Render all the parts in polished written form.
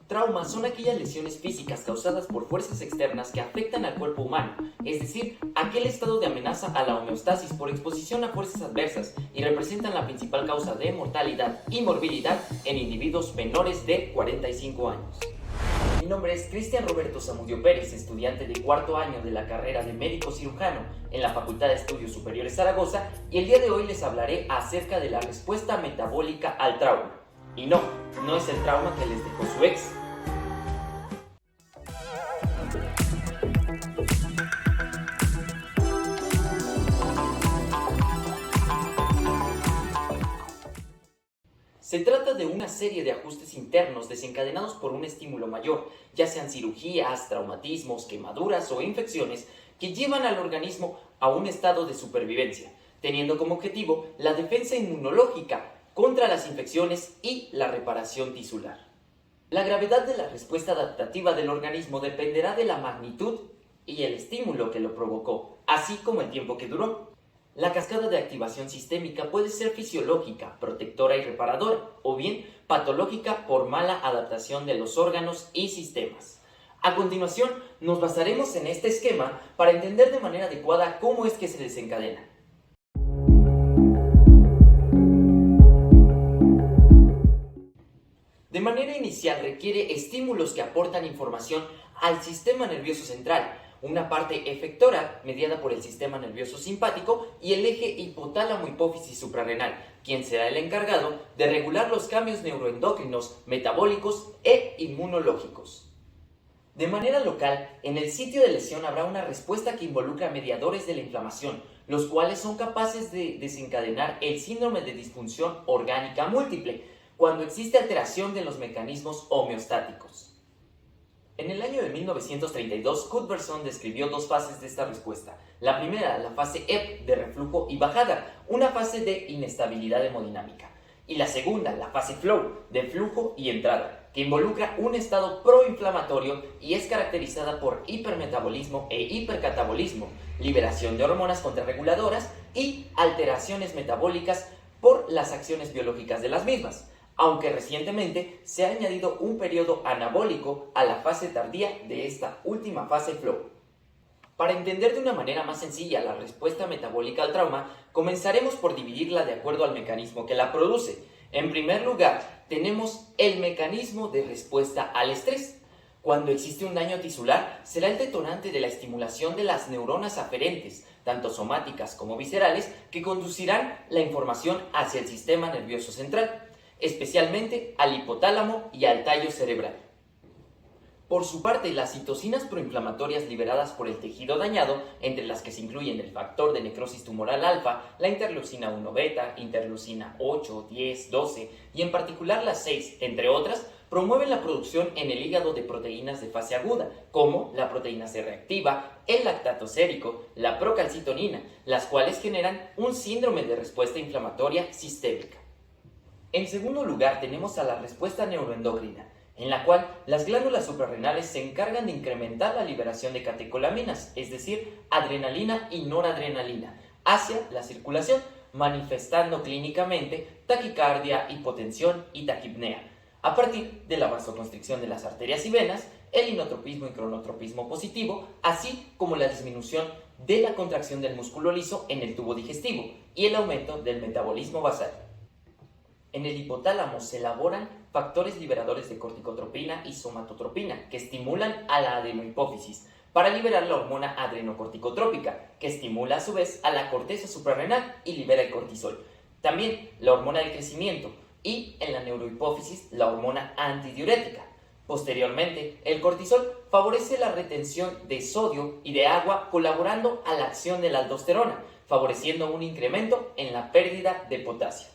Traumas son aquellas lesiones físicas causadas por fuerzas externas que afectan al cuerpo humano, es decir, aquel estado de amenaza a la homeostasis por exposición a fuerzas adversas y representan la principal causa de mortalidad y morbilidad en individuos menores de 45 años. Mi nombre es Cristian Roberto Zamudio Pérez, estudiante de cuarto año de la carrera de médico cirujano en la Facultad de Estudios Superiores Zaragoza, y el día de hoy les hablaré acerca de la respuesta metabólica al trauma. Y no es el trauma que les dejó su ex. Se trata de una serie de ajustes internos desencadenados por un estímulo mayor, ya sean cirugías, traumatismos, quemaduras o infecciones, que llevan al organismo a un estado de supervivencia, teniendo como objetivo la defensa inmunológica contra las infecciones y la reparación tisular. La gravedad de la respuesta adaptativa del organismo dependerá de la magnitud y el estímulo que lo provocó, así como el tiempo que duró. La cascada de activación sistémica puede ser fisiológica, protectora y reparadora, o bien patológica por mala adaptación de los órganos y sistemas. A continuación, nos basaremos en este esquema para entender de manera adecuada cómo es que se desencadena. De manera inicial requiere estímulos que aportan información al sistema nervioso central, una parte efectora mediada por el sistema nervioso simpático y el eje hipotálamo-hipófisis suprarrenal, quien será el encargado de regular los cambios neuroendocrinos, metabólicos e inmunológicos. De manera local, en el sitio de lesión habrá una respuesta que involucra mediadores de la inflamación, los cuales son capaces de desencadenar el síndrome de disfunción orgánica múltiple, cuando existe alteración de los mecanismos homeostáticos. En el año de 1932, Cuthbertson describió dos fases de esta respuesta. La primera, la fase EP de reflujo y bajada, una fase de inestabilidad hemodinámica. Y la segunda, la fase flow de flujo y entrada, que involucra un estado proinflamatorio y es caracterizada por hipermetabolismo e hipercatabolismo, liberación de hormonas contrarreguladoras y alteraciones metabólicas por las acciones biológicas de las mismas, aunque recientemente se ha añadido un periodo anabólico a la fase tardía de esta última fase flow. Para entender de una manera más sencilla la respuesta metabólica al trauma, comenzaremos por dividirla de acuerdo al mecanismo que la produce. En primer lugar, tenemos el mecanismo de respuesta al estrés. Cuando existe un daño tisular, será el detonante de la estimulación de las neuronas aferentes, tanto somáticas como viscerales, que conducirán la información hacia el sistema nervioso central, especialmente al hipotálamo y al tallo cerebral. Por su parte, las citocinas proinflamatorias liberadas por el tejido dañado, entre las que se incluyen el factor de necrosis tumoral alfa, la interleucina 1 beta, interleucina 8, 10, 12 y en particular la 6, entre otras, promueven la producción en el hígado de proteínas de fase aguda, como la proteína C reactiva, el lactato sérico, la procalcitonina, las cuales generan un síndrome de respuesta inflamatoria sistémica. En segundo lugar, tenemos a la respuesta neuroendocrina, en la cual las glándulas suprarrenales se encargan de incrementar la liberación de catecolaminas, es decir, adrenalina y noradrenalina, hacia la circulación, manifestando clínicamente taquicardia, hipotensión y taquipnea, a partir de la vasoconstricción de las arterias y venas, el inotropismo y cronotropismo positivo, así como la disminución de la contracción del músculo liso en el tubo digestivo y el aumento del metabolismo basal. En el hipotálamo se elaboran factores liberadores de corticotropina y somatotropina que estimulan a la adenohipófisis para liberar la hormona adrenocorticotrópica, que estimula a su vez a la corteza suprarrenal y libera el cortisol. También la hormona del crecimiento y en la neurohipófisis la hormona antidiurética. Posteriormente, el cortisol favorece la retención de sodio y de agua, colaborando a la acción de la aldosterona, favoreciendo un incremento en la pérdida de potasio.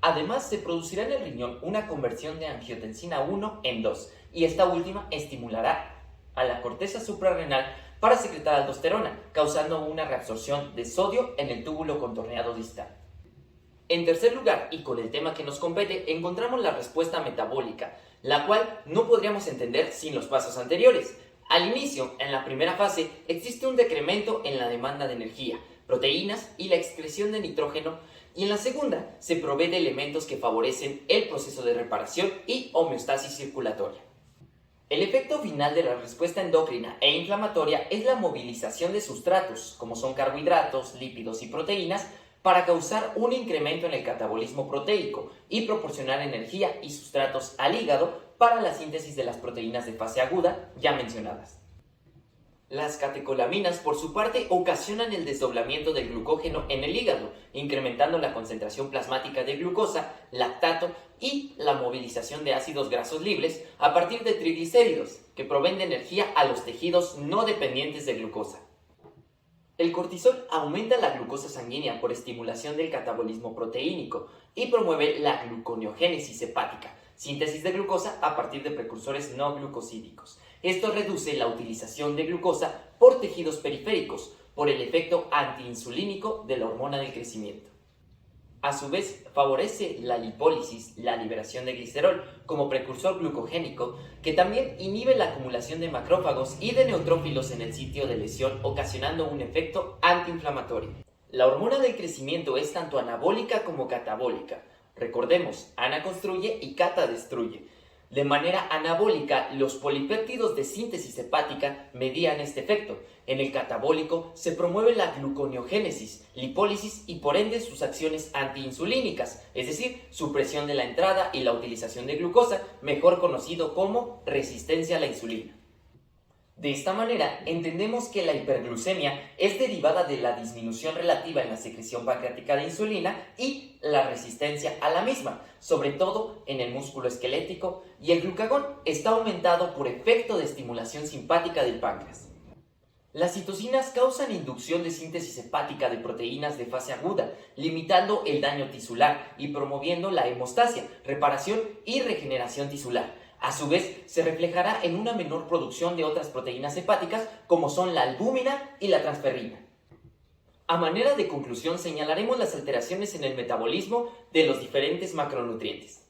Además, se producirá en el riñón una conversión de angiotensina 1 en 2, y esta última estimulará a la corteza suprarrenal para secretar aldosterona, causando una reabsorción de sodio en el túbulo contorneado distal. En tercer lugar, y con el tema que nos compete, encontramos la respuesta metabólica, la cual no podríamos entender sin los pasos anteriores. Al inicio, en la primera fase, existe un decremento en la demanda de energía, proteínas y la excreción de nitrógeno y en la segunda se provee de elementos que favorecen el proceso de reparación y homeostasis circulatoria. El efecto final de la respuesta endocrina e inflamatoria es la movilización de sustratos, como son carbohidratos, lípidos y proteínas, para causar un incremento en el catabolismo proteico y proporcionar energía y sustratos al hígado para la síntesis de las proteínas de fase aguda ya mencionadas. Las catecolaminas, por su parte, ocasionan el desdoblamiento del glucógeno en el hígado, incrementando la concentración plasmática de glucosa, lactato y la movilización de ácidos grasos libres a partir de triglicéridos, que proveen de energía a los tejidos no dependientes de glucosa. El cortisol aumenta la glucosa sanguínea por estimulación del catabolismo proteínico y promueve la gluconeogénesis hepática, síntesis de glucosa a partir de precursores no glucosídicos. Esto reduce la utilización de glucosa por tejidos periféricos por el efecto antiinsulínico de la hormona del crecimiento. A su vez, favorece la lipólisis, la liberación de glicerol como precursor glucogénico, que también inhibe la acumulación de macrófagos y de neutrófilos en el sitio de lesión, ocasionando un efecto antiinflamatorio. La hormona del crecimiento es tanto anabólica como catabólica. Recordemos, ana construye y cata destruye. De manera anabólica, los polipéptidos de síntesis hepática median este efecto. En el catabólico se promueve la gluconeogénesis, lipólisis y por ende sus acciones antiinsulínicas, es decir, supresión de la entrada y la utilización de glucosa, mejor conocido como resistencia a la insulina. De esta manera, entendemos que la hiperglucemia es derivada de la disminución relativa en la secreción pancreática de insulina y la resistencia a la misma, sobre todo en el músculo esquelético, y el glucagón está aumentado por efecto de estimulación simpática del páncreas. Las citocinas causan inducción de síntesis hepática de proteínas de fase aguda, limitando el daño tisular y promoviendo la hemostasia, reparación y regeneración tisular. A su vez, se reflejará en una menor producción de otras proteínas hepáticas como son la albúmina y la transferrina. A manera de conclusión, señalaremos las alteraciones en el metabolismo de los diferentes macronutrientes.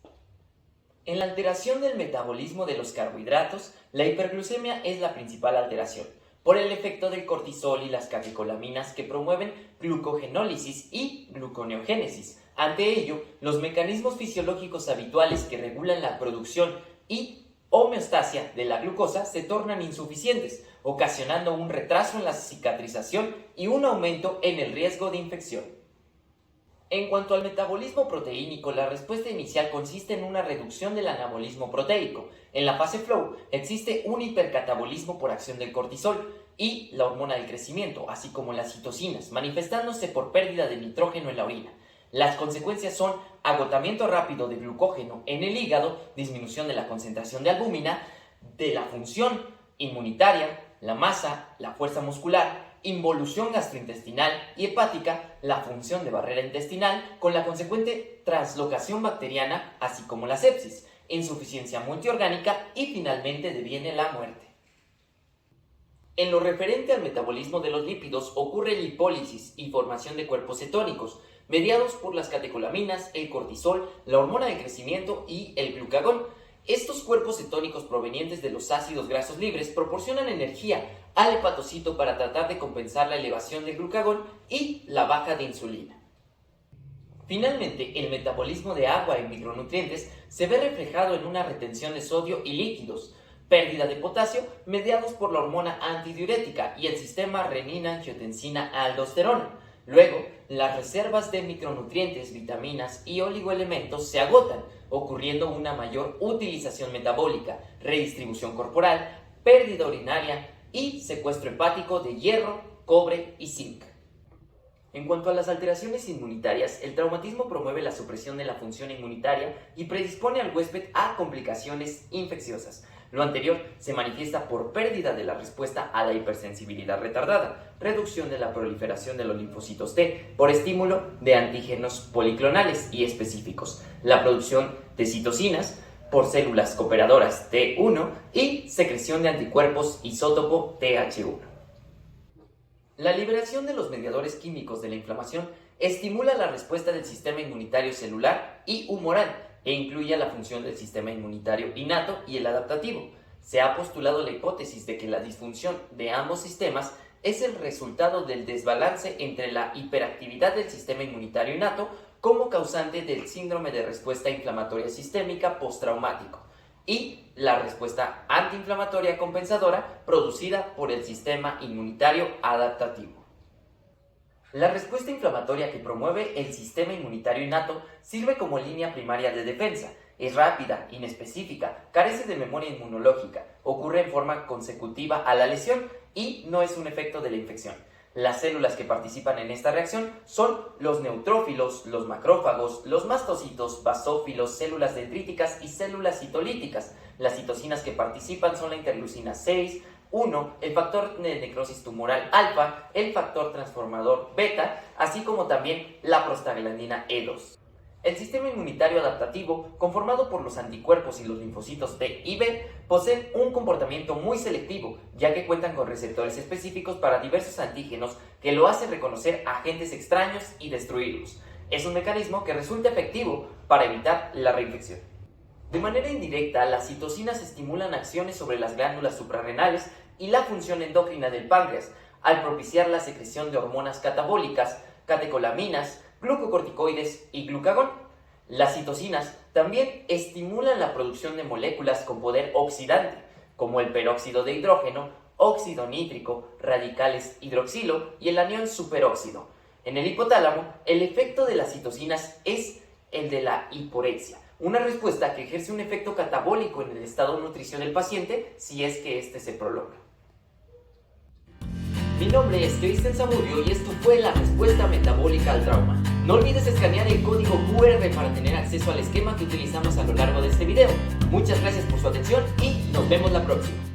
En la alteración del metabolismo de los carbohidratos, la hiperglucemia es la principal alteración, por el efecto del cortisol y las catecolaminas que promueven glucogenólisis y gluconeogénesis. Ante ello, los mecanismos fisiológicos habituales que regulan la producción y homeostasia de la glucosa se tornan insuficientes, ocasionando un retraso en la cicatrización y un aumento en el riesgo de infección. En cuanto al metabolismo proteínico, la respuesta inicial consiste en una reducción del anabolismo proteico. En la fase flow existe un hipercatabolismo por acción del cortisol y la hormona del crecimiento, así como las citocinas, manifestándose por pérdida de nitrógeno en la orina. Las consecuencias son agotamiento rápido de glucógeno en el hígado, disminución de la concentración de albúmina, de la función inmunitaria, la masa, la fuerza muscular, involución gastrointestinal y hepática, la función de barrera intestinal, con la consecuente translocación bacteriana, así como la sepsis, insuficiencia multiorgánica y finalmente deviene la muerte. En lo referente al metabolismo de los lípidos ocurre lipólisis y formación de cuerpos cetónicos, mediados por las catecolaminas, el cortisol, la hormona de crecimiento y el glucagón. Estos cuerpos cetónicos provenientes de los ácidos grasos libres proporcionan energía al hepatocito para tratar de compensar la elevación del glucagón y la baja de insulina. Finalmente, el metabolismo de agua y micronutrientes se ve reflejado en una retención de sodio y líquidos, pérdida de potasio mediados por la hormona antidiurética y el sistema renina-angiotensina-aldosterona. Luego, las reservas de micronutrientes, vitaminas y oligoelementos se agotan, ocurriendo una mayor utilización metabólica, redistribución corporal, pérdida urinaria y secuestro hepático de hierro, cobre y zinc. En cuanto a las alteraciones inmunitarias, el traumatismo promueve la supresión de la función inmunitaria y predispone al huésped a complicaciones infecciosas. Lo anterior se manifiesta por pérdida de la respuesta a la hipersensibilidad retardada, reducción de la proliferación de los linfocitos T por estímulo de antígenos policlonales y específicos, la producción de citocinas por células cooperadoras T1 y secreción de anticuerpos isótopo TH1. La liberación de los mediadores químicos de la inflamación estimula la respuesta del sistema inmunitario celular y humoral e incluye la función del sistema inmunitario innato y el adaptativo. Se ha postulado la hipótesis de que la disfunción de ambos sistemas es el resultado del desbalance entre la hiperactividad del sistema inmunitario innato como causante del síndrome de respuesta inflamatoria sistémica postraumático y la respuesta antiinflamatoria compensadora producida por el sistema inmunitario adaptativo. La respuesta inflamatoria que promueve el sistema inmunitario innato sirve como línea primaria de defensa. Es rápida, inespecífica, carece de memoria inmunológica, ocurre en forma consecutiva a la lesión y no es un efecto de la infección. Las células que participan en esta reacción son los neutrófilos, los macrófagos, los mastocitos, basófilos, células dendríticas y células citolíticas. Las citocinas que participan son la interleucina 6, 1, el factor de necrosis tumoral alfa, el factor transformador beta, así como también la prostaglandina E2. El sistema inmunitario adaptativo, conformado por los anticuerpos y los linfocitos T y B, poseen un comportamiento muy selectivo, ya que cuentan con receptores específicos para diversos antígenos que lo hacen reconocer agentes extraños y destruirlos. Es un mecanismo que resulta efectivo para evitar la reinfección. De manera indirecta, las citocinas estimulan acciones sobre las glándulas suprarrenales y la función endocrina del páncreas, al propiciar la secreción de hormonas catabólicas, catecolaminas, glucocorticoides y glucagón. Las citocinas también estimulan la producción de moléculas con poder oxidante, como el peróxido de hidrógeno, óxido nítrico, radicales hidroxilo y el anión superóxido. En el hipotálamo, el efecto de las citocinas es el de la hiporexia, una respuesta que ejerce un efecto catabólico en el estado nutricio del paciente si es que éste se prolonga. Mi nombre es Cristian Zamudio y esto fue la respuesta metabólica al trauma. No olvides escanear el código QR para tener acceso al esquema que utilizamos a lo largo de este video. Muchas gracias por su atención y nos vemos la próxima.